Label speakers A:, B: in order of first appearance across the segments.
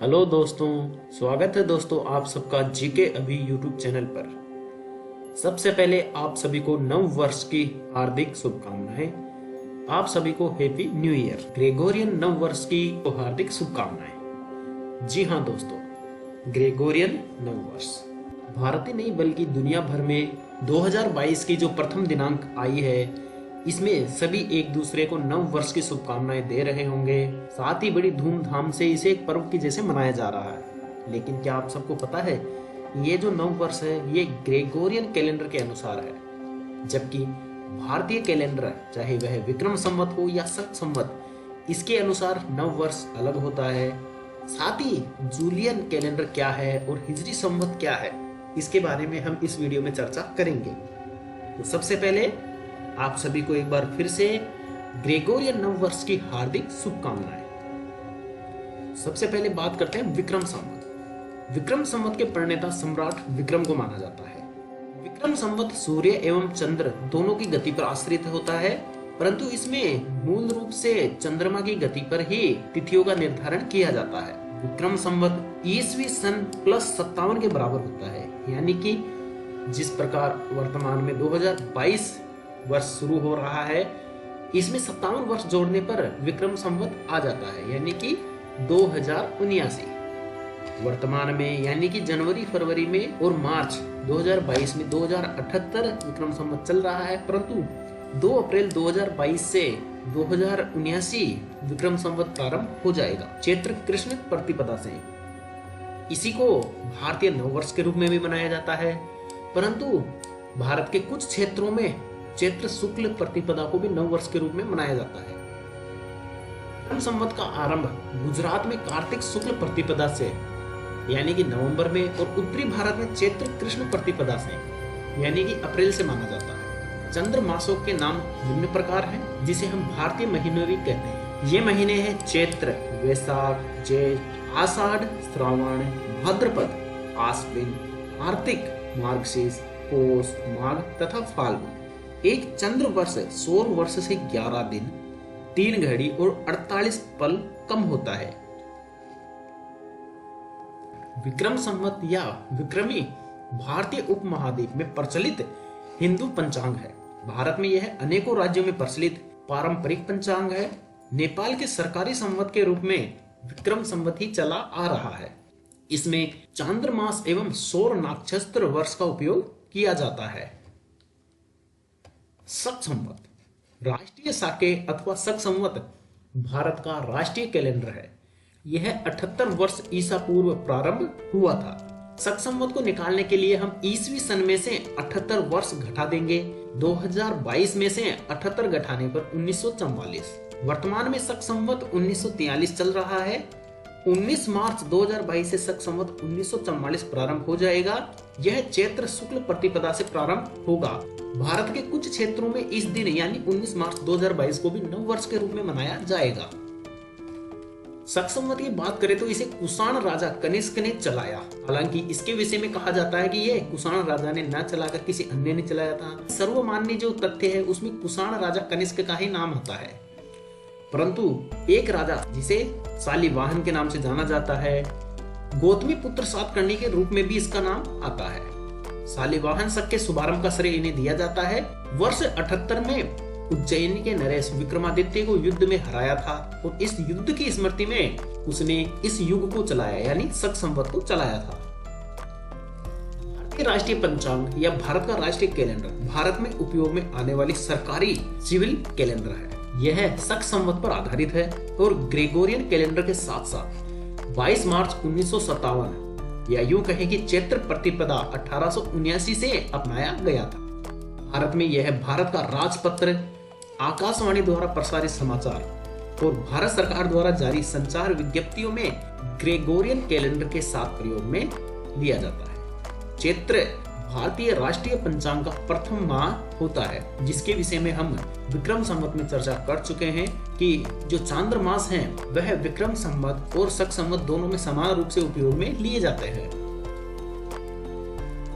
A: Hello दोस्तों, स्वागत है दोस्तों आप सबका जीके अभी यूट्यूब चैनल पर। सबसे पहले आप सभी को नव वर्ष की हार्दिक शुभकामनाएं। आप सभी को हैप्पी न्यू ईयर। ग्रेगोरियन नव वर्ष की हार्दिक शुभकामनाएं। जी हाँ दोस्तों, ग्रेगोरियन नव वर्ष भारत ही नहीं बल्कि दुनिया भर में 2022 की जो प्रथम दिनांक आई है, इसमें सभी एक दूसरे को नव वर्ष की शुभकामनाएं दे रहे होंगे। साथ ही बड़ी धूमधाम से इसे एक पर्व की जैसे मनाया जा रहा है। लेकिन क्या आप सबको पता है, ये जो नव वर्ष है ये ग्रेगोरियन कैलेंडर के अनुसार है, जबकि भारतीय कैलेंडर चाहे वह विक्रम संवत हो या शक संवत, इसके अनुसार नव वर्ष अलग होता है। साथ ही जूलियन कैलेंडर क्या है और हिजरी संवत क्या है, इसके बारे में हम इस वीडियो में चर्चा करेंगे। तो सबसे पहले आप सभी को एक बार फिर से ग्रेगोरियन नव वर्ष की हार्दिक शुभकामनाएं। सबसे पहले बात करते हैं विक्रम संवत। विक्रम संवत के प्रणेता सम्राट विक्रम को माना जाता है। विक्रम संवत सूर्य एवं चंद्र दोनों की गति पर आश्रित होता है, परंतु इसमें मूल रूप से चंद्रमा की गति पर ही तिथियों का निर्धारण किया जाता है। विक्रम संवत ईसवी सन +57 के बराबर होता है, यानी कि जिस प्रकार वर्तमान में 2022 वर्ष शुरू हो रहा है, इसमें 57 वर्ष जोड़ने पर विक्रम संवत आ जाता है, यानी कि 2079। वर्तमान में यानी कि जनवरी फरवरी में और मार्च 2022 में 2078 विक्रम संवत चल रहा है, परंतु 2 अप्रैल 2022 से 2079 विक्रम संवत प्रारंभ हो जाएगा चैत्र कृष्ण प्रतिपदा से। इसी को भारतीय नववर्ष के रूप में भी मनाया जाता है, परंतु भारत के कुछ क्षेत्रों में चैत्र शुक्ल प्रतिपदा को भी नव वर्ष के रूप में मनाया जाता है। विक्रम संवत का आरंभ गुजरात में कार्तिक शुक्ल प्रतिपदा से यानी कि नवंबर में, और उत्तरी भारत में चैत्र कृष्ण प्रतिपदा से यानी कि अप्रैल से माना जाता है। चंद्र मासों के नाम निम्न प्रकार हैं, जिसे हम भारतीय महीनों भी कहते हैं। ये महीने हैं चैत्र, वैशाख, जेठ, आषाढ़, श्रावण, भाद्रपद, आश्विन, कार्तिक, मार्गशीर्ष, पौष, माघ तथा फाल्गुन। एक चंद्र वर्ष सौर वर्ष से 11 दिन, 3 घड़ी और 48 पल कम होता है। विक्रम संवत या विक्रमी भारतीय उपमहाद्वीप में प्रचलित हिंदू पंचांग है। भारत में यह अनेकों राज्यों में प्रचलित पारंपरिक पंचांग है। नेपाल के सरकारी संवत के रूप में विक्रम संवत ही चला आ रहा है। इसमें चांद्रमास एवं सौर नक्षत्र वर्ष का उपयोग किया जाता है। शक संवत राष्ट्रीय साके अथवा शक संवत भारत का राष्ट्रीय कैलेंडर है। यह 78 वर्ष ईसा पूर्व प्रारंभ हुआ था। शक संवत को निकालने के लिए हम ईसवी सन में से 78 वर्ष घटा देंगे। 2022 में से 78 घटाने पर 1944। वर्तमान में शक संवत 1943 चल रहा है। 19 मार्च 2022 से शक संवत 1944 प्रारंभ हो जाएगा। यह चैत्र शुक्ल प्रतिपदा से प्रारंभ होगा। भारत के कुछ क्षेत्रों में इस दिन यानी 19 मार्च 2022 को भी नव वर्ष के रूप में मनाया जाएगा। शक संवत की बात करें तो इसे कुषाण राजा कनिष्क ने चलाया। हालांकि इसके विषय में कहा जाता है कि यह कुषाण राजा ने न चलाकर किसी अन्य ने चलाया था। सर्वमान्य जो तथ्य है उसमें कुषाण राजा कनिष्क का ही नाम आता है, परंतु एक राजा जिसे शालिवाहन के नाम से जाना जाता है, गौतमी पुत्र सातकर्णी के रूप में भी इसका नाम आता है। शालिवाहन शक के शुभारंभ का श्रेय इन्हें दिया जाता है। वर्ष 78 में उज्जैन के नरेश विक्रमादित्य को युद्ध में हराया था और इस युद्ध की स्मृति में उसने इस युग को चलाया यानी शक संवत को चलाया था। भारतीय राष्ट्रीय पंचांग या भारत का राष्ट्रीय कैलेंडर भारत में उपयोग में आने वाली सरकारी सिविल कैलेंडर है। यह शक संवत पर आधारित है और ग्रेगोरियन कैलेंडर के साथ साथ 22 मार्च 1957 या यूं कहें कि चैत्र प्रतिपदा 1879 से अपनाया गया था। भारत में यह भारत का राजपत्र, आकाशवाणी द्वारा प्रसारित समाचार और भारत सरकार द्वारा जारी संचार विज्ञप्तियों में ग्रेगोरियन कैलेंडर के साथ प्रयोग में लिया जाता है। चैत्र भारतीय राष्ट्रीय पंचांग का प्रथम माह होता है, जिसके विषय में हम विक्रम संवत में चर्चा कर चुके हैं कि जो चांद्रमास हैं वह विक्रम संवत और शक संवत दोनों में समान रूप से उपयोग में लिए जाते हैं।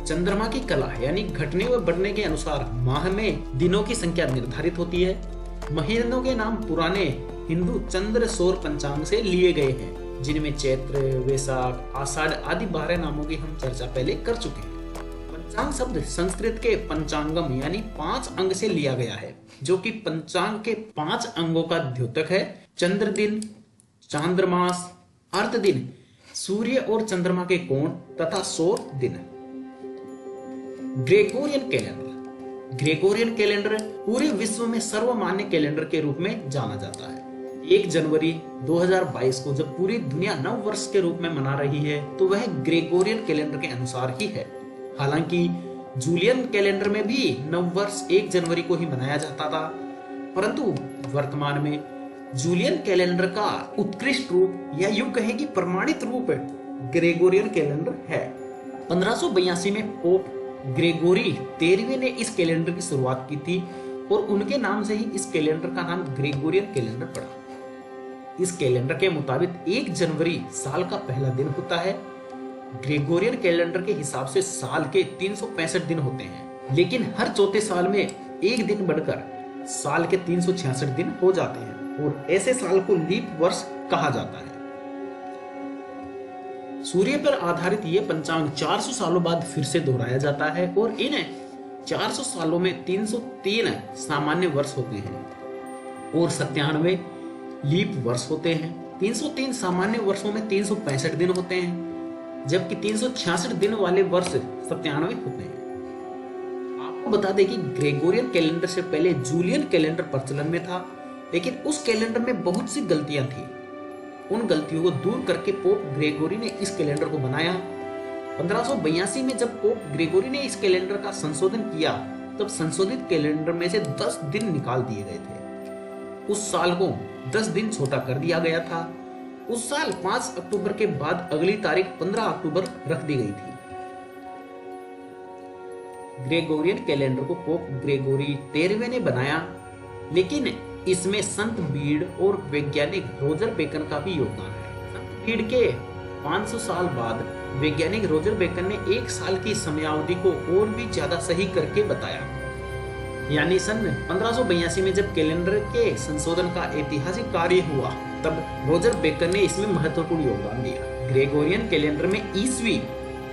A: चंद्रमा की कला यानी घटने व बढ़ने के अनुसार माह में दिनों की संख्या निर्धारित होती है। महीनों के नाम पुराने हिंदू चंद्र सौर पंचांग से लिए गए हैं। जिनमें चैत्र, वैशाख, आषाढ़ आदि 12 नामों की हम चर्चा पहले कर चुके हैं। पंचांग शब्द संस्कृत के पंचांगम यानी 5 अंग से लिया गया है, जो कि पंचांग के 5 अंगों का द्योतक है। चंद्र दिन, चांद्रमास, अर्ध दिन, सूर्य और चंद्रमा के कोण तथा सौर दिन। Gregorian calendar. ग्रेगोरियन कैलेंडर पूरे विश्व में सर्वमान्य कैलेंडर के रूप में जाना जाता है। 1 जनवरी 2022 को जब पूरी दुनिया नव वर्ष के रूप में मना रही है तो वह ग्रेगोरियन कैलेंडर के अनुसार ही है। हालांकि जूलियन कैलेंडर में भी नव वर्ष 1 जनवरी को ही मनाया जाता था, परंतु वर्तमान में जूलियन कैलेंडर का उत्कृष्ट रूप या यूं कहें कि प्रमाणित रूप ग्रेगोरियन कैलेंडर है। 1582 में पोप ग्रेगोरी 13वें ने इस कैलेंडर की शुरुआत की थी और उनके नाम से ही इस कैलेंडर का नाम ग्रेगोरियन कैलेंडर पड़ा। इस कैलेंडर के मुताबिक 1 जनवरी साल का पहला दिन होता है। ग्रेगोरियन कैलेंडर के हिसाब से साल के 365 दिन होते हैं, लेकिन हर चौथे साल में एक दिन बढ़कर साल के 366 दिन हो जाते हैं और ऐसे साल को लीप वर्ष कहा जाता है। सूर्य पर आधारित ये पंचांग 400 सालों बाद फिर से दोहराया जाता है और इन 400 सालों में 303 सामान्य वर्ष होते हैं और 97 लीप वर्ष होते हैं। 303 सामान्य वर्षों में 365 दिन होते हैं, जबकि 366 दिन वाले वर्ष 97 होते हैं। आपको बता दें कि ग्रेगोरियन कैलेंडर से पहले जूलियन कैलेंडर प्रचलन में था, लेकिन उस कैलेंडर में बहुत सी गलतियां थी। उन गलतियों को दूर करके पोप ग्रेगोरी ने इस कैलेंडर को बनाया। 1582 में जब पोप ग्रेगोरी ने इस कैलेंडर का संशोधन किया, तब संशोधित कैलेंडर में से 10 दिन निकाल दिए गए थे। उस साल को 10 दिन छोटा कर दिया गया था। उस साल 5 अक्टूबर के बाद अगली तारीख 15 अक्टूबर रख दी गई थी। ग्रेगोरियन कैलेंडर को पोप ग्रेगोरी 13वें ने बनाया, लेकिन इसमें संत बीड और वैज्ञानिक रोजर बेकन का भी योगदान है। संत बीड के 500 साल बाद वैज्ञानिक रोजर बेकन ने 1 साल की समयावधि को और भी ज्यादा सही करके बताया। यानी सन 1582 में जब कैलेंडर के संशोधन का ऐतिहासिक कार्य हुआ, तब रोजर बेकन ने इसमें महत्वपूर्ण योगदान दिया। ग्रेगोरियन कैलेंडर में ईस्वी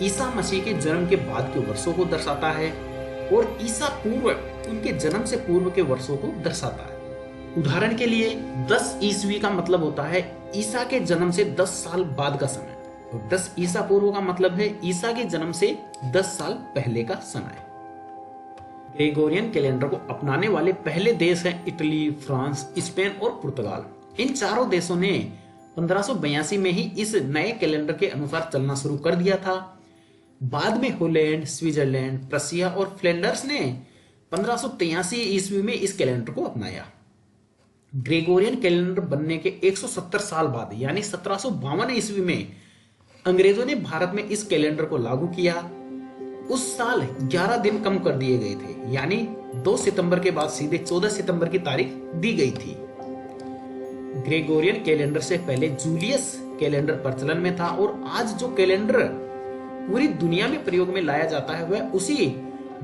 A: ईसा मसीह के जन्म के बाद के वर्षों को दर्शाता है और ईसा पूर्व उनके जन्म से पूर्व के वर्षों को दर्शाता है। उदाहरण के लिए 10 ईस्वी का मतलब होता है ईसा के जन्म से 10 साल बाद का समय, और 10 ईसा पूर्व का मतलब है ईसा के जन्म से 10 साल पहले का समय। ग्रेगोरियन कैलेंडर को अपनाने वाले पहले देश हैं इटली, फ्रांस, स्पेन और पुर्तगाल। इन चारों देशों ने 1582 में ही इस नए कैलेंडर के अनुसार चलना शुरू कर दिया था। बाद में हॉलैंड, स्विट्जरलैंड, प्रशिया और फ्लैंडर्स ने 1583 ईस्वी में इस कैलेंडर को अपनाया। ग्रेगोरियन कैलेंडर बनने के 170 साल बाद यानी 1752 ईस्वी में अंग्रेजों ने भारत में इस कैलेंडर को लागू किया। उस साल 11 दिन कम कर दिए गए थे, यानी 2 सितंबर के बाद सीधे 14 सितंबर की तारीख दी गई थी। ग्रेगोरियन कैलेंडर से पहले जूलियस कैलेंडर प्रचलन में था और आज जो कैलेंडर पूरी दुनिया में प्रयोग में लाया जाता है वह उसी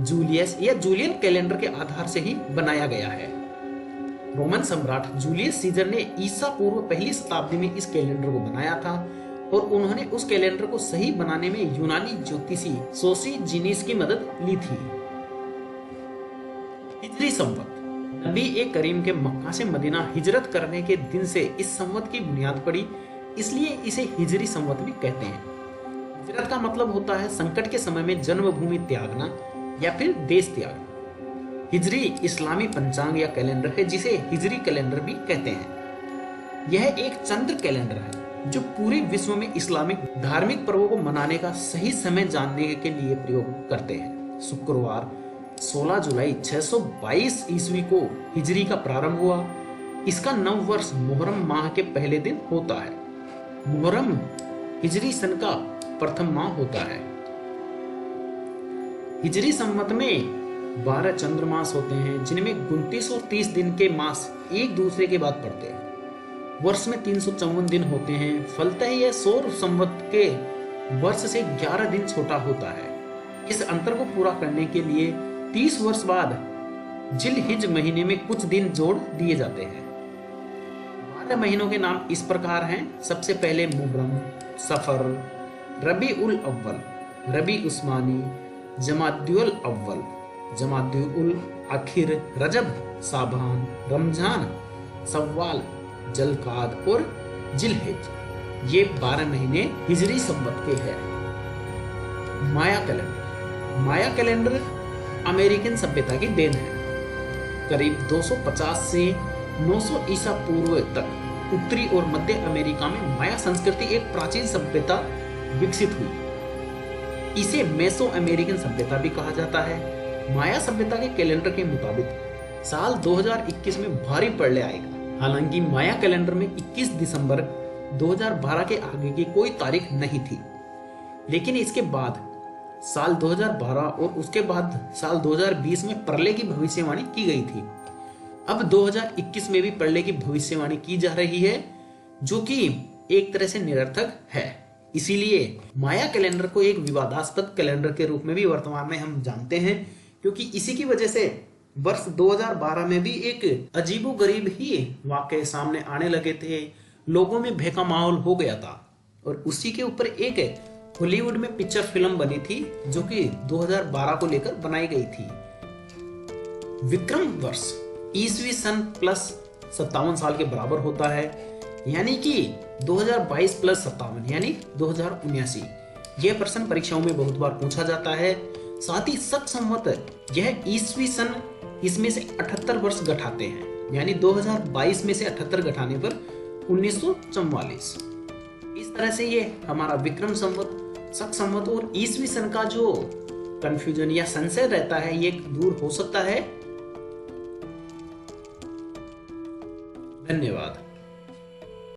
A: जूलियस या जूलियन कैलेंडर के आधार से ही बनाया गया है। रोमन सम्राट जूलियस सीजर ने ईसा पूर्व पहली शताब्दी में इस कैलेंडर को बनाया था और उन्होंने उस कैलेंडर को सही बनाने में यूनानी ज्योतिषी सोसीजीनिस की मदद ली थी। हिजरी संवत। नबी ए करीम के मक्का से मदीना हिजरत करने के दिन से इस संवत की बुनियाद पड़ी, इसलिए इसे हिजरी संवत भी कहते हैं। हिजरत का मतलब होता है संकट के समय में जन्मभूमि त्यागना या फिर देश त्यागना। हिजरी इस्लामी पंचांग या कैलेंडर है जिसे हिजरी कैलेंडर भी कहते हैं। यह एक चंद्र कैलेंडर है जो पूरे विश्व में इस्लामिक धार्मिक पर्वों को मनाने का सही समय जानने के लिए प्रयोग करते हैं। शुक्रवार 16 जुलाई 622 ईस्वी को हिजरी का प्रारंभ हुआ। इसका नव वर्ष मुहर्रम माह के पहले दिन होता है। मुहर्रम हिजरी सन का प्रथम माह होता है। हिजरी संवत में 12 चंद्रमास होते हैं, जिनमें 29 और 30 दिन के मास एक दूसरे के बाद पड़ते हैं। वर्ष में 354 दिन होते हैं। फलतः यह सौर संवत के वर्ष से 11 दिन छोटा होता है। इस अंतर को पूरा करने के लिए 30 वर्ष बाद जिल हिज महीने में कुछ दिन जोड़ दिए जाते हैं। 12 महीनों के नाम इस प्रकार हैं। सबसे पहले मुहर्रम, सफर, रबी उल अव्वल, रबी उस्मानी, जमादुल अव्वल, जमादुल आखिर, रजब, साबान, रमजान, सव्वाल, जलकाद और जिलहिज। ये 12 महीने हिजरी संवत के हैं। माया कैलेंडर, माया कैलेंडर अमेरिकन सभ्यता की देन है। करीब 250 से 900 ईसा पूर्व तक उत्तरी और मध्य अमेरिका में माया संस्कृति एक प्राचीन सभ्यता विकसित हुई। इसे मेसो अमेरिकन सभ्यता भी कहा जाता है। माया सभ्यता के कैलेंडर के मुताबिक साल 2021 में भारी प्रलय आएगा। हालांकि माया कैलेंडर में 21 दिसंबर 2012 के आगे की कोई तारीख नहीं थी, लेकिन इसके बाद साल 2012 और उसके बाद साल 2020 में प्रलय की भविष्यवाणी की गई थी। अब 2021 में भी प्रलय की भविष्यवाणी की जा रही है, जो कि एक तरह से निरर्थक है। इसीलिए माया कैलेंडर को एक विवादास्पद कैलेंडर के रूप में भी वर्तमान में हम जानते हैं, क्योंकि इसी की वजह से वर्ष 2012 में भी एक अजीबोगरीब ही वाकये सामने आने लगे थे। लोगों में भय का माहौल हो गया था और उसी के ऊपर एक हॉलीवुड में पिक्चर फिल्म बनी थी, जो कि 2012 को लेकर बनाई गई थी। विक्रम वर्ष ईस्वी सन प्लस 57 साल के बराबर होता है, यानी कि 2022 प्लस 57 यानी 2079। यह प्रश्न परीक्षाओं में बहुत बार पूछा जाता है। साथ ही शक संवत यह ईस्वी सन इसमें से 78 वर्ष घटाते हैं, यानी 2022 में से 78 घटाने पर 1944। इस तरह से ये हमारा विक्रम संवत, शक संवत और ईस्वी सन का जो कंफ्यूजन या संशय रहता है ये दूर हो सकता है। धन्यवाद।